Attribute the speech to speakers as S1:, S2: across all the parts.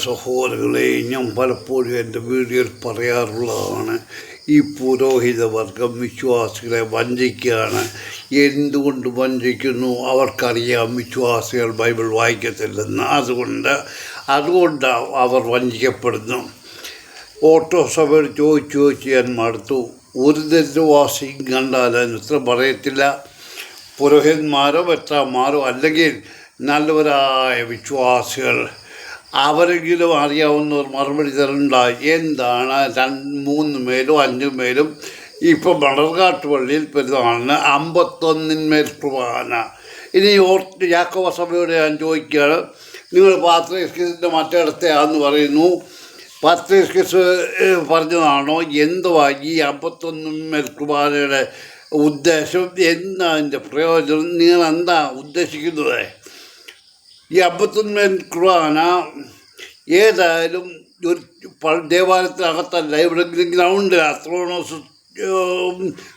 S1: സഹോദരങ്ങളെ, ഞാൻ പലപ്പോഴും എൻ്റെ വീഡിയോയിൽ പറയാറുള്ളതാണ്, ഈ പുരോഹിതവർഗം വിശ്വാസികളെ വഞ്ചിക്കുകയാണ്. എന്തുകൊണ്ട് വഞ്ചിക്കുന്നു? അവർക്കറിയാം വിശ്വാസികൾ ബൈബിൾ വായിക്കത്തില്ലെന്ന്. അതുകൊണ്ട് അവർ വഞ്ചിക്കപ്പെടുന്നു. ഓട്ടോ സഭയിൽ ചോദിച്ച് ഞാൻ മടുത്തു. ഒരു ദരിദ്രവാസിയും കണ്ടാൽ അതിന് ഉത്തരം പറയത്തില്ല. പുരോഹിതന്മാരോ മെത്രാന്മാരോ അല്ലെങ്കിൽ നല്ലവരായ വിശ്വാസികൾ അവരെങ്കിലും അറിയാവുന്നവർ മറുപടി തരണ്ട. എന്താണ് 3 മേലും 5 മേലും ഇപ്പം മണർകാട്ട് പള്ളിയിൽ പെരുന്നാളിന് 51 കുർബാന. ഇനി യാക്കോബ സഭയോട് ഞാൻ ചോദിക്കുകയാണ്, നിങ്ങൾ പാത്രീസ്കിസിൻ്റെ മറ്റിടത്തെയാണെന്ന് പറയുന്നു. പാത്രീസ്കിസ് പറഞ്ഞതാണോ? എന്തുവാ ഈ 51 കുർബാനയുടെ ഉദ്ദേശം? എന്താ അതിൻ്റെ പ്രയോജനം? നിങ്ങൾ എന്താ ഉദ്ദേശിക്കുന്നത്? ഈ 51 കുർബാന ഏതായാലും ഒരു ദേവാലയത്തിനകത്തല്ല, എവിടെയെങ്കിലും ഗ്രൗണ്ടിൽ ത്രോണോസ്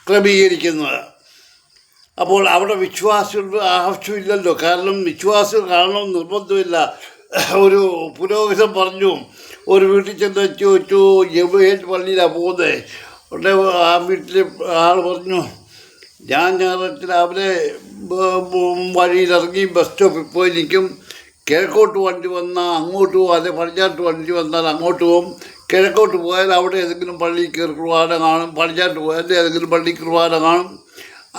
S1: ക്രമീകരിക്കുന്നത്. അപ്പോൾ അവിടെ വിശ്വാസികളുടെ ആവശ്യമില്ലല്ലോ. കാരണം വിശ്വാസികൾ കാണണമെന്ന് നിർബന്ധമില്ല. ഒരു പുരോഹിതൻ പറഞ്ഞു, ഒരു വീട്ടിൽ ചെന്ന് ചോദിച്ചു, ഏത് പള്ളിയിലാണ് പോകുന്നത്? ഉടനെ ആ വീട്ടിലെ ആൾ പറഞ്ഞു, ഞാൻ ഞായറാഴ്ച രാവിലെ വഴിയിലിറങ്ങി ബസ് സ്റ്റോപ്പിൽ പോയി നിൽക്കും. കിഴക്കോട്ട് വണ്ടി വന്നാൽ അങ്ങോട്ട് പോകും, അല്ലെ പടിഞ്ഞാട്ട് വണ്ടി വന്നാൽ അങ്ങോട്ട് പോകും. കിഴക്കോട്ട് പോയാൽ അവിടെ ഏതെങ്കിലും പള്ളി കയറി കുർബാന കാണും, പടിഞ്ഞാട്ട് പോയാൽ ഏതെങ്കിലും പള്ളി കുർബാന കാണും.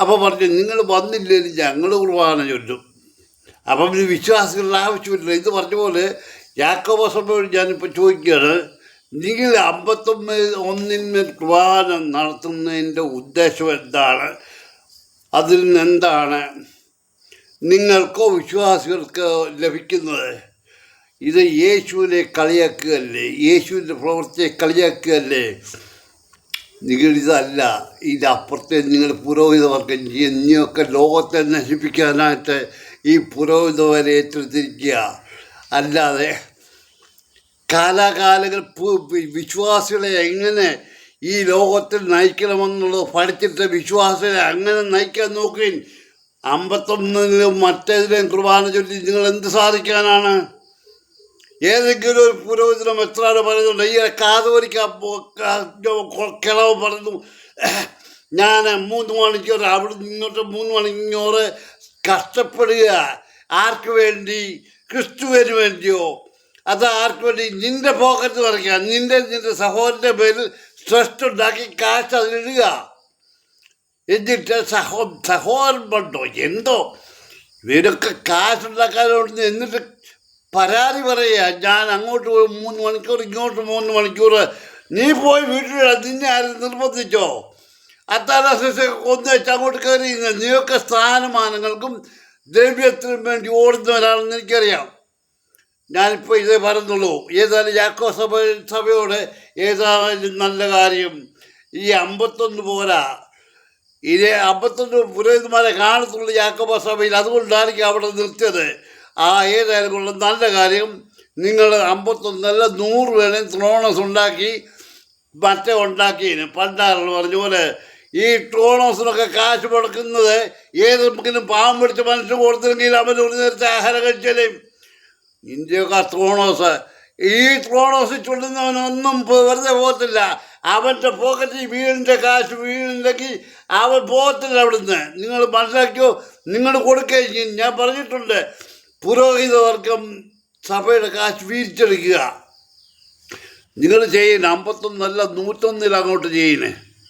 S1: അപ്പോൾ പറഞ്ഞു, നിങ്ങൾ വന്നില്ലെങ്കിൽ ഞങ്ങൾ കുർബാന ചൊല്ലും. അപ്പം ഇത് വിശ്വാസികളുടെ ആവശ്യമില്ല. ഇത് പറഞ്ഞ പോലെ യാക്കോബ സഭയോട് ഞാനിപ്പോൾ ചോദിക്കുകയാണ്, നിങ്ങൾ 51 കുർബാന നടത്തുന്നതിൻ്റെ ഉദ്ദേശം എന്താണ്? അതിൽ നിന്നെന്താണ് നിങ്ങൾക്കോ വിശ്വാസികൾക്കോ ലഭിക്കുന്നത്? ഇത് യേശുവിനെ കളിയാക്കുകയല്ലേ? യേശുവിൻ്റെ പ്രവൃത്തിയെ കളിയാക്കുകയല്ലേ? നിങ്ങളിതല്ല, ഇതപ്പുറത്തെ നിങ്ങൾ പുരോഹിതവർഗം ചെയ്യും. നീയൊക്കെ ലോകത്തെ നശിപ്പിക്കാനായിട്ട് ഈ പുരോഹിതവരെ ഏറ്റെടുത്തിരിക്കുക. അല്ലാതെ കാലാകാലങ്ങൾ വിശ്വാസികളെ എങ്ങനെ ഈ ലോകത്തിൽ നയിക്കണമെന്നുള്ളത് പഠിച്ചിട്ട് വിശ്വാസികളെ അങ്ങനെ നയിക്കാൻ നോക്കി. 51 മറ്റേതിലും കുർബാന ചൊല്ലി നിങ്ങൾ എന്ത് സാധിക്കാനാണ്? ഏതെങ്കിലും ഒരു പുരോഹിതനും എത്ര പറയുന്നുണ്ട്, ഈ കാതോലിക്ക കിളവ് പറഞ്ഞു, ഞാൻ 3 മണിക്കൂർ അവിടെ നിന്നോട്ട് 3 മണിക്കൂർ കഷ്ടപ്പെടുക. ആർക്ക് വേണ്ടി? ക്രിസ്തുവിന് വേണ്ടിയോ? അത് ആർക്ക് വേണ്ടി? നിൻ്റെ പോക്കറ്റ് നിറയ്ക്കുക. നിൻ്റെ സഹോദരൻ്റെ പേരിൽ സ്ട്രെസ് ഉണ്ടാക്കി കാശ് അതിലിടുക. എന്നിട്ട് സഹോദരൻ പണ്ടോ എന്തോ ഇവരൊക്കെ കാശുണ്ടാക്കാനുണ്ട്. എന്നിട്ട് പരാതി പറയുക, ഞാൻ അങ്ങോട്ട് പോയി 3 മണിക്കൂർ, ഇങ്ങോട്ട് 3 മണിക്കൂർ. നീ പോയി വീട്ടിലിടാ. നിന്നെ ആരും നിർബന്ധിച്ചോ? അത്താലാസൊക്കെ കൊന്നു വെച്ച് അങ്ങോട്ട് കയറി. നീയൊക്കെ സ്ഥാനമാനങ്ങൾക്കും ദ്രവ്യത്തിനും വേണ്ടി ഓടുന്നവരാണെന്ന് എനിക്കറിയാം. ഞാനിപ്പോൾ ഇതേ പറയുന്നുള്ളൂ. ഏതായാലും യാക്കോബ സഭയോട് ഏതായാലും നല്ല കാര്യം. ഈ 51 പോരാ, ഇത് 51 പുരോഹിതന്മാരെ കാണത്തുള്ളൂ യാക്കോബ സഭയിൽ. അതുകൊണ്ടായിരിക്കും അവിടെ നിർത്തിയത്. ഏതായാലും കൊണ്ട് നല്ല കാര്യം. നിങ്ങൾ 51 100 വേണേൽ ത്രോണോസ് ഉണ്ടാക്കി മറ്റേ ഉണ്ടാക്കിയതിന് പണ്ടാറുകൾ പറഞ്ഞ പോലെ ഈ ട്രോണോസിനൊക്കെ കാശ് മുടക്കുന്നത് ഏതെങ്കിലും പാവം പിടിച്ച മനുഷ്യൻ കൊടുത്തില്ലെങ്കിൽ അവൻ ഒരു നേരത്തെ ആഹാരം കഴിച്ചാലും. ഇന്ത്യയൊക്കെ ത്രോണോസ്, ഈ ത്രോണോസ് ചൊല്ലുന്നവനൊന്നും വെറുതെ പോകത്തില്ല. അവൻ്റെ പോക്കറ്റിൽ വീടിൻ്റെ കാശ് വീടില്ലെങ്കിൽ അവൻ പോകത്തില്ല അവിടുന്ന്. നിങ്ങൾ മനസ്സിലാക്കിയോ? നിങ്ങൾ കൊടുക്കുകയും ചെയ്യും. ഞാൻ പറഞ്ഞിട്ടുണ്ട്, പുരോഹിതവർഗം സഭയുടെ കാശ് വീഴ്ചെടുക്കുക. നിങ്ങൾ ചെയ്യുന്നത് 51 101 അങ്ങോട്ട് ചെയ്യുന്നത്.